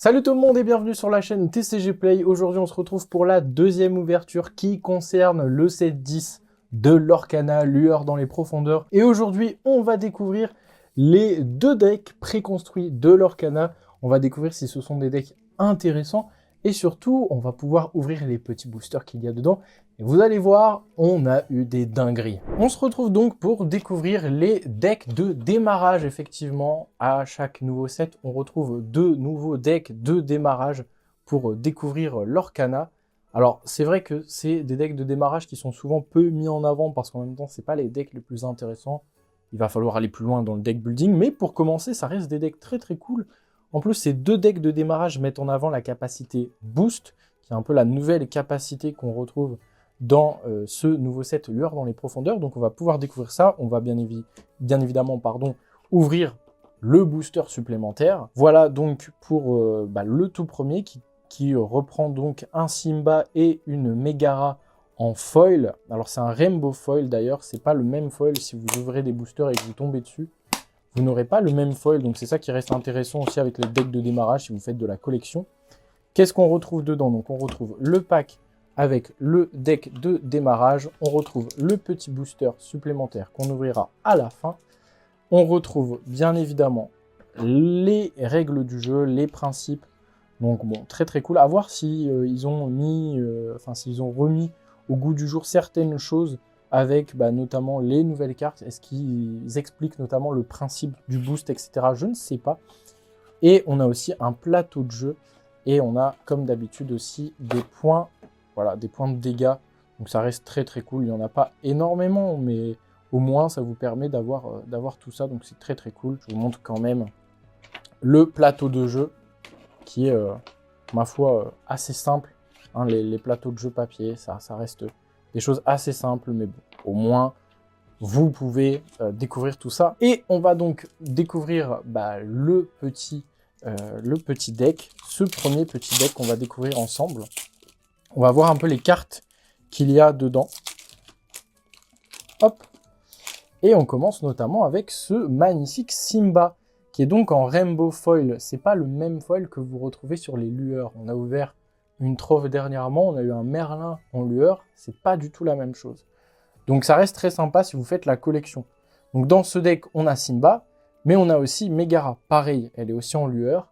Salut tout le monde et bienvenue sur la chaîne TCG Play. Aujourd'hui on se retrouve pour la deuxième ouverture qui concerne le set 10 de Lorcana, Lueur dans les profondeurs. Et aujourd'hui on va découvrir les deux decks préconstruits de Lorcana. On va découvrir si ce sont des decks intéressants et surtout on va pouvoir ouvrir les petits boosters qu'il y a dedans. Et vous allez voir, on a eu des dingueries. On se retrouve donc pour découvrir les decks de démarrage, effectivement. À chaque nouveau set, on retrouve deux nouveaux decks de démarrage pour découvrir Lorcana. Alors, c'est vrai que c'est des decks de démarrage qui sont souvent peu mis en avant parce qu'en même temps, c'est pas les decks les plus intéressants. Il va falloir aller plus loin dans le deck building, mais pour commencer, ça reste des decks très très cool. En plus, ces deux decks de démarrage mettent en avant la capacité Boost, qui est un peu la nouvelle capacité qu'on retrouve dans ce nouveau set Lueur dans les profondeurs. Donc on va pouvoir découvrir ça. On va bien évidemment ouvrir le booster supplémentaire. Voilà donc pour le tout premier qui reprend donc un Simba et une Megara en foil. Alors c'est un Rainbow Foil d'ailleurs, c'est pas le même foil. Si vous ouvrez des boosters et que vous tombez dessus, vous n'aurez pas le même foil. Donc c'est ça qui reste intéressant aussi avec les decks de démarrage si vous faites de la collection. Qu'est-ce qu'on retrouve dedans? Donc on retrouve le pack avec le deck de démarrage, on retrouve le petit booster supplémentaire qu'on ouvrira à la fin. On retrouve bien évidemment les règles du jeu, les principes. Donc bon, très très cool. À voir si ils ont s'ils ont remis au goût du jour certaines choses avec notamment les nouvelles cartes. Est-ce qu'ils expliquent notamment le principe du boost, etc. Je ne sais pas. Et on a aussi un plateau de jeu. Et on a, comme d'habitude aussi, des points. Voilà, des points de dégâts, donc ça reste très très cool. Il n'y en a pas énormément, mais au moins ça vous permet d'avoir tout ça, donc c'est très très cool. Je vous montre quand même le plateau de jeu, qui est, ma foi, assez simple. Hein, les plateaux de jeu papier, ça reste des choses assez simples, mais bon, au moins, vous pouvez découvrir tout ça. Et on va donc découvrir le petit deck, ce premier petit deck qu'on va découvrir ensemble. On va voir un peu les cartes qu'il y a dedans. Hop. Et on commence notamment avec ce magnifique Simba, qui est donc en Rainbow Foil. C'est pas le même foil que vous retrouvez sur les lueurs. On a ouvert une trove dernièrement, on a eu un Merlin en lueur. C'est pas du tout la même chose. Donc ça reste très sympa si vous faites la collection. Donc dans ce deck, on a Simba, mais on a aussi Megara. Pareil, elle est aussi en lueur,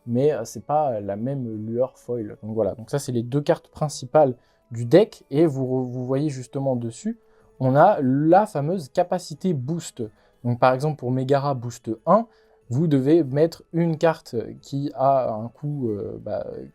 mais c'est pas la même lueur foil. Donc voilà, donc ça c'est les deux cartes principales du deck, et vous voyez justement dessus, on a la fameuse capacité boost. Donc par exemple pour Megara boost 1, vous devez mettre une carte qui a un coût,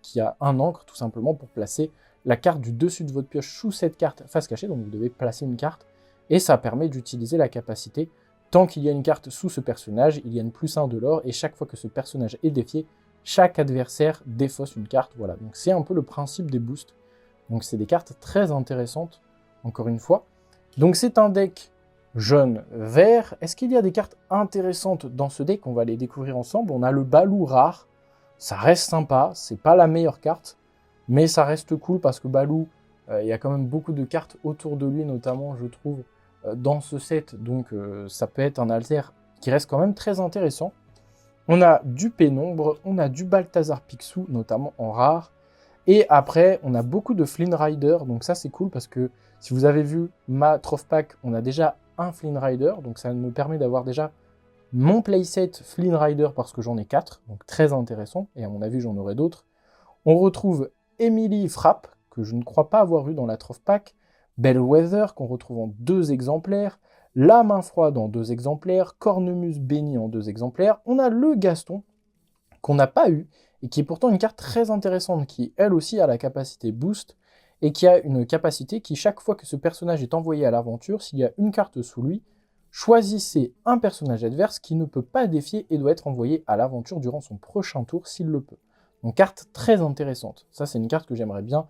qui a un encre tout simplement pour placer la carte du dessus de votre pioche sous cette carte face cachée, donc vous devez placer une carte, et ça permet d'utiliser la capacité. Tant qu'il y a une carte sous ce personnage, il y a une +1 de l'or, et chaque fois que ce personnage est défié, chaque adversaire défausse une carte. Voilà, donc c'est un peu le principe des boosts. Donc c'est des cartes très intéressantes, encore une fois. Donc c'est un deck jaune-vert. Est-ce qu'il y a des cartes intéressantes dans ce deck? On va les découvrir ensemble. On a le Balou rare. Ça reste sympa, c'est pas la meilleure carte, mais ça reste cool parce que Balou, il y a quand même beaucoup de cartes autour de lui, notamment, je trouve, dans ce set. Donc ça peut être un alter qui reste quand même très intéressant. On a du Pénombre, on a du Balthazar Picsou, notamment en rare. Et après, on a beaucoup de Flynn Rider, donc ça c'est cool parce que si vous avez vu ma Troph Pack, on a déjà un Flynn Rider, donc ça me permet d'avoir déjà mon playset Flynn Rider parce que j'en ai 4, donc très intéressant, et à mon avis j'en aurai d'autres. On retrouve Emily Frappe, que je ne crois pas avoir eu dans la Troph Pack, Bellwether, qu'on retrouve en 2 exemplaires, la main froide en 2 exemplaires, Cornemuse béni en 2 exemplaires. On a le Gaston, qu'on n'a pas eu, et qui est pourtant une carte très intéressante, qui elle aussi a la capacité boost, et qui a une capacité qui, chaque fois que ce personnage est envoyé à l'aventure, s'il y a une carte sous lui, choisissez un personnage adverse qui ne peut pas défier et doit être envoyé à l'aventure durant son prochain tour s'il le peut. Donc carte très intéressante. Ça c'est une carte que j'aimerais bien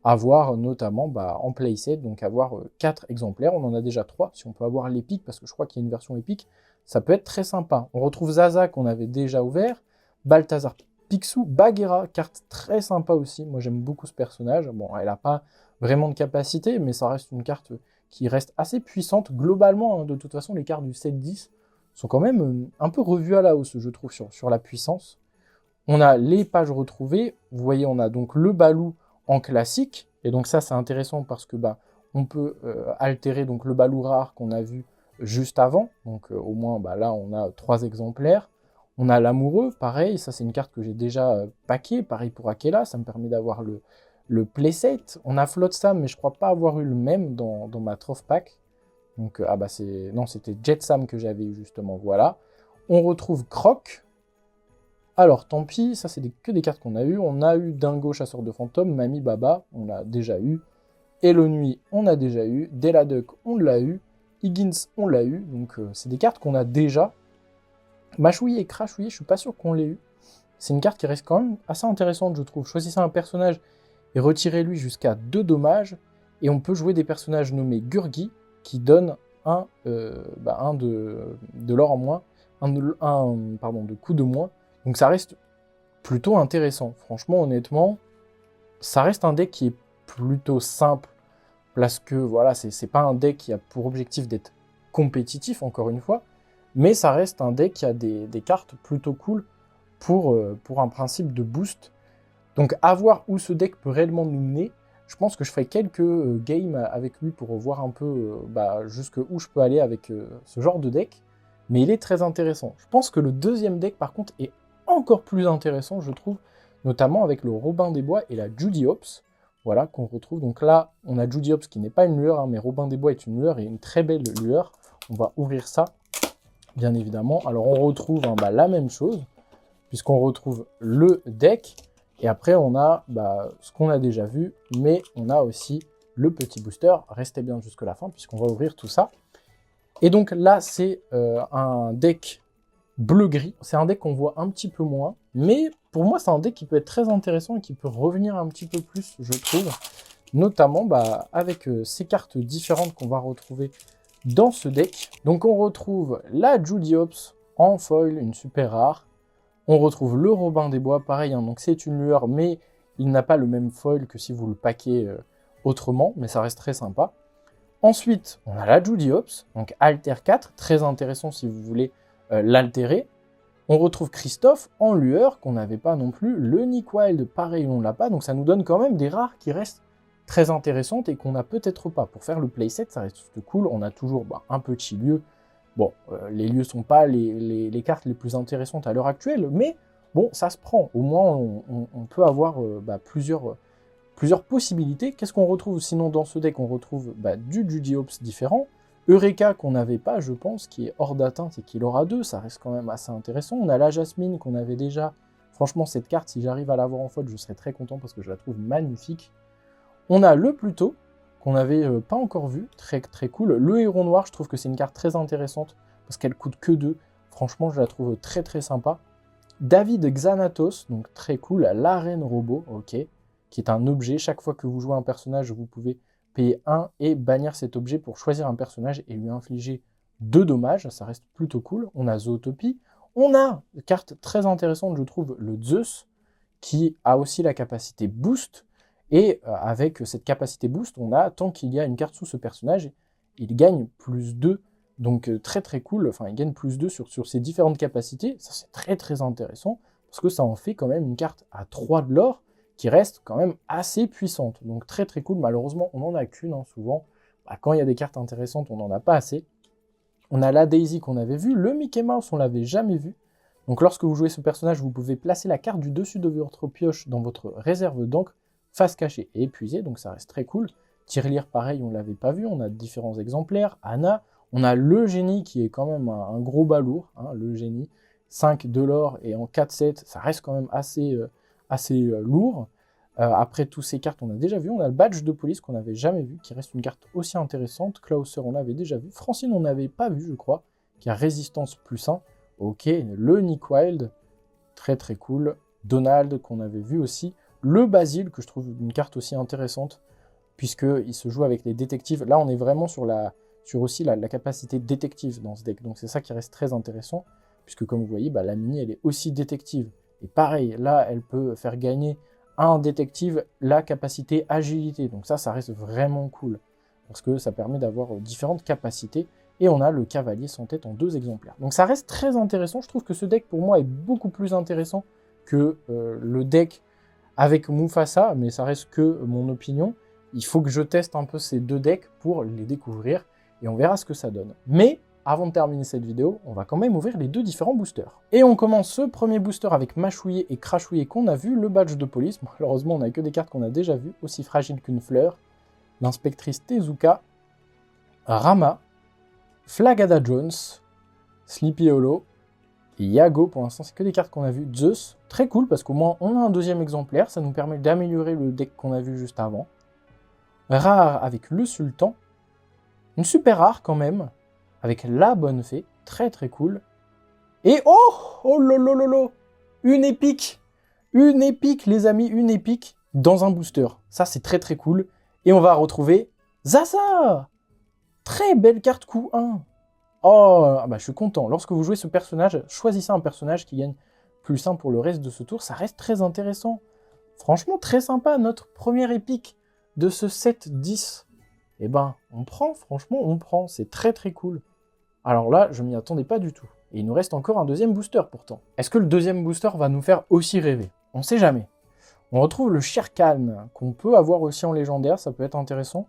avoir notamment en playset, donc avoir 4 exemplaires. On en a déjà 3, si on peut avoir l'épique, parce que je crois qu'il y a une version épique, ça peut être très sympa. On retrouve Zaza qu'on avait déjà ouvert, Balthazar Picsou, Bagheera, carte très sympa aussi. Moi j'aime beaucoup ce personnage. Bon, elle n'a pas vraiment de capacité, mais ça reste une carte qui reste assez puissante globalement. Hein. De toute façon, les cartes du 7-10 sont quand même un peu revues à la hausse, je trouve, sur la puissance. On a les pages retrouvées. Vous voyez, on a donc le Balou en classique. Et donc ça, c'est intéressant parce que bah, on peut altérer donc, le Balou rare qu'on a vu juste avant. Donc au moins, bah, là, on a 3 exemplaires. On a l'amoureux, pareil. Ça, c'est une carte que j'ai déjà packée. Pareil pour Akela. Ça me permet d'avoir le playset. On a Flotsam, mais je crois pas avoir eu le même dans ma Troph Pack. Donc, ah bah c'est... Non, c'était Jetsam que j'avais eu, justement. Voilà. On retrouve Croc. Alors, tant pis, ça c'est que des cartes qu'on a eues. On a eu Dingo, Chasseur de Fantômes, Mamie Baba, on l'a déjà eu. Hello Nuit, on a déjà eu. Della Duck, on l'a eu. Higgins, on l'a eu. Donc, c'est des cartes qu'on a déjà. Machouille et Crashouille, je suis pas sûr qu'on l'ait eu. C'est une carte qui reste quand même assez intéressante, je trouve. Choisissez un personnage et retirez-lui jusqu'à 2 dommages. Et on peut jouer des personnages nommés Gurgi qui donnent un de l'or en moins, un de coup de moins. Donc ça reste plutôt intéressant. Franchement, honnêtement, ça reste un deck qui est plutôt simple, parce que voilà, c'est pas un deck qui a pour objectif d'être compétitif, encore une fois, mais ça reste un deck qui a des cartes plutôt cool pour un principe de boost. Donc à voir où ce deck peut réellement nous mener. Je pense que je ferai quelques games avec lui pour voir un peu jusqu'où je peux aller avec ce genre de deck. Mais il est très intéressant. Je pense que le deuxième deck, par contre, est encore plus intéressant, je trouve, notamment avec le Robin des Bois et la Judy Hopps, voilà, qu'on retrouve. Donc là, on a Judy Hopps qui n'est pas une lueur, hein, mais Robin des Bois est une lueur et une très belle lueur. On va ouvrir ça, bien évidemment. Alors, on retrouve la même chose, puisqu'on retrouve le deck, et après, on a ce qu'on a déjà vu, mais on a aussi le petit booster. Restez bien jusque la fin, puisqu'on va ouvrir tout ça. Et donc là, c'est un deck bleu-gris. C'est un deck qu'on voit un petit peu moins, mais pour moi, c'est un deck qui peut être très intéressant et qui peut revenir un petit peu plus, je trouve, notamment avec ces cartes différentes qu'on va retrouver dans ce deck. Donc on retrouve la Judy Hopps en foil, une super rare. On retrouve le Robin des Bois, pareil, hein, donc c'est une lueur, mais il n'a pas le même foil que si vous le paquez autrement, mais ça reste très sympa. Ensuite, on a la Judy Hopps, donc Alter 4, très intéressant si vous voulez l'altérer. On retrouve Christophe en lueur, qu'on n'avait pas non plus. Le Nick Wild, pareil, on ne l'a pas, donc ça nous donne quand même des rares qui restent très intéressantes et qu'on n'a peut-être pas. Pour faire le playset, ça reste cool, on a toujours un petit lieu. Bon, les lieux ne sont pas les cartes les plus intéressantes à l'heure actuelle, mais bon, ça se prend. Au moins, on peut avoir plusieurs possibilités. Qu'est-ce qu'on retrouve sinon dans ce deck? On retrouve du Judy Hopps différent. Eureka qu'on n'avait pas, je pense, qui est hors d'atteinte et qu'il aura 2, ça reste quand même assez intéressant. On a la Jasmine qu'on avait déjà. Franchement, cette carte, si j'arrive à l'avoir en foil, je serais très content parce que je la trouve magnifique. On a le Pluto, qu'on n'avait pas encore vu, très très cool. Le Héron Noir, je trouve que c'est une carte très intéressante parce qu'elle coûte que 2. Franchement, je la trouve très très sympa. David Xanatos, donc très cool. La Reine Robot, ok, qui est un objet. Chaque fois que vous jouez un personnage, vous pouvez payer 1 et bannir cet objet pour choisir un personnage et lui infliger 2 dommages, ça reste plutôt cool. On a Zootopie, on a une carte très intéressante, je trouve, le Zeus, qui a aussi la capacité boost, et avec cette capacité boost, on a, tant qu'il y a une carte sous ce personnage, il gagne plus 2, donc très très cool, enfin il gagne plus 2 sur ses différentes capacités, ça c'est très très intéressant, parce que ça en fait quand même une carte à 3 de l'or, qui reste quand même assez puissante. Donc très très cool, malheureusement on n'en a qu'une, hein, souvent. Quand il y a des cartes intéressantes, on n'en a pas assez. On a la Daisy qu'on avait vue, le Mickey Mouse on l'avait jamais vu. Donc lorsque vous jouez ce personnage, vous pouvez placer la carte du dessus de votre pioche dans votre réserve d'encre, face cachée et épuisée, donc ça reste très cool. Tirelire pareil, on l'avait pas vu, on a différents exemplaires. Anna, on a le génie qui est quand même un gros balourd, hein, le génie. 5 de l'or et en 4-7, ça reste quand même assez lourd. Après tous ces cartes, on a déjà vu. On a le badge de police qu'on n'avait jamais vu, qui reste une carte aussi intéressante. Klauser, on l'avait déjà vu. Francine, on n'avait pas vu, je crois, qui a résistance plus 1. Ok, le Nick Wild, très très cool. Donald, qu'on avait vu aussi. Le Basile, que je trouve une carte aussi intéressante, puisqu'il se joue avec les détectives. Là, on est vraiment sur aussi la capacité détective dans ce deck. Donc c'est ça qui reste très intéressant, puisque comme vous voyez, la mini, elle est aussi détective. Et pareil, là, elle peut faire gagner à un détective la capacité agilité. Donc ça reste vraiment cool, parce que ça permet d'avoir différentes capacités. Et on a le cavalier sans tête en 2 exemplaires. Donc ça reste très intéressant. Je trouve que ce deck, pour moi, est beaucoup plus intéressant que le deck avec Mufasa, mais ça reste que mon opinion. Il faut que je teste un peu ces deux decks pour les découvrir et on verra ce que ça donne. Mais avant de terminer cette vidéo, on va quand même ouvrir les deux différents boosters. Et on commence ce premier booster avec Mâchouillé et Crachouillé qu'on a vu, le badge de police. Malheureusement, on n'a que des cartes qu'on a déjà vues, aussi fragile qu'une fleur. L'inspectrice Tezuka, Rama, Flagada Jones, Sleepy Hollow, et Yago. Pour l'instant, c'est que des cartes qu'on a vues. Zeus, très cool parce qu'au moins on a un deuxième exemplaire, ça nous permet d'améliorer le deck qu'on a vu juste avant. Rare avec le Sultan, une super rare quand même, avec la Bonne Fée, très très cool. Et oh lolololo, une épique les amis, une épique dans un booster. Ça c'est très très cool. Et on va retrouver Zaza, très belle carte coût 1. Oh, bah je suis content. Lorsque vous jouez ce personnage, choisissez un personnage qui gagne +1 pour le reste de ce tour. Ça reste très intéressant. Franchement, très sympa. Notre première épique de ce set 10. Eh ben, on prend, franchement, on prend. C'est très très cool. Alors là, je m'y attendais pas du tout. Et il nous reste encore un deuxième booster pourtant. Est-ce que le deuxième booster va nous faire aussi rêver? On sait jamais. On retrouve le Shere Khan, qu'on peut avoir aussi en légendaire, ça peut être intéressant.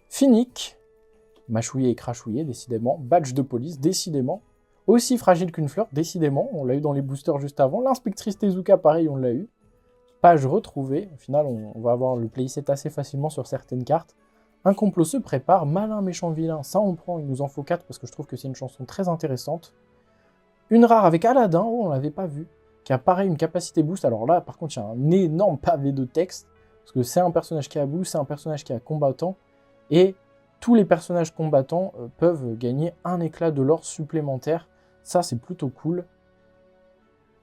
Finnick, Mâchouillé et Crachouillé, décidément. Badge de police, décidément. Aussi fragile qu'une fleur, décidément. On l'a eu dans les boosters juste avant. L'inspectrice Tezuka, pareil, on l'a eu. Page retrouvée. Au final, on va avoir le playset assez facilement sur certaines cartes. Un complot se prépare. Malin, méchant, vilain. Ça, on prend. Il nous en faut 4 parce que je trouve que c'est une chanson très intéressante. Une rare avec Aladdin. Oh, on l'avait pas vu. Qui a pareil une capacité boost. Alors là, par contre, il y a un énorme pavé de texte. Parce que c'est un personnage qui a boost, c'est un personnage qui a combattant. Et tous les personnages combattants peuvent gagner un éclat de l'or supplémentaire. Ça, c'est plutôt cool.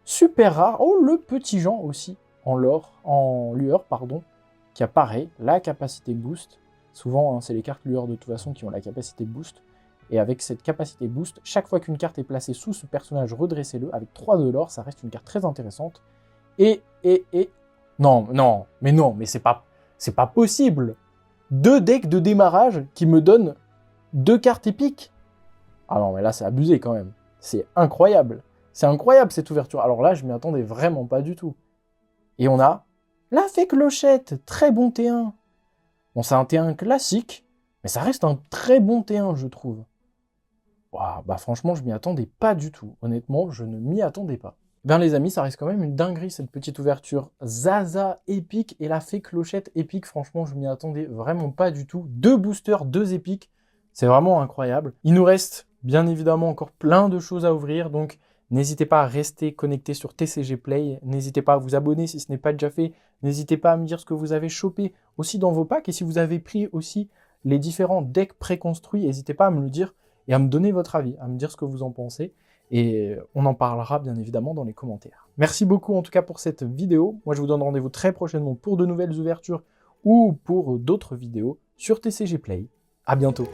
Super rare. Oh, le petit Jean aussi. En lueur, pardon. Qui a pareil, la capacité boost. Souvent, hein, c'est les cartes lueur de toute façon qui ont la capacité boost. Et avec cette capacité boost, chaque fois qu'une carte est placée sous ce personnage, redressez-le. Avec 3 de l'or, ça reste une carte très intéressante. Non, mais c'est pas possible. 2 decks de démarrage qui me donnent 2 cartes épiques. Ah non, mais là, c'est abusé quand même. C'est incroyable. C'est incroyable cette ouverture. Alors là, je m'y attendais vraiment pas du tout. Et on a la Fée Clochette, très bon T1. Bon, c'est un T1 classique, mais ça reste un très bon T1, je trouve. Wow, bah franchement, je m'y attendais pas du tout. Honnêtement, je ne m'y attendais pas. Bien les amis, ça reste quand même une dinguerie cette petite ouverture. Zaza épique et la Fée Clochette épique. Franchement, je m'y attendais vraiment pas du tout. 2 boosters, 2 épiques. C'est vraiment incroyable. Il nous reste bien évidemment encore plein de choses à ouvrir. Donc n'hésitez pas à rester connecté sur TCG Play. N'hésitez pas à vous abonner si ce n'est pas déjà fait. N'hésitez pas à me dire ce que vous avez chopé aussi dans vos packs. Et si vous avez pris aussi les différents decks préconstruits, n'hésitez pas à me le dire et à me donner votre avis, à me dire ce que vous en pensez. Et on en parlera bien évidemment dans les commentaires. Merci beaucoup en tout cas pour cette vidéo. Moi je vous donne rendez-vous très prochainement pour de nouvelles ouvertures ou pour d'autres vidéos sur TCG Play. À bientôt.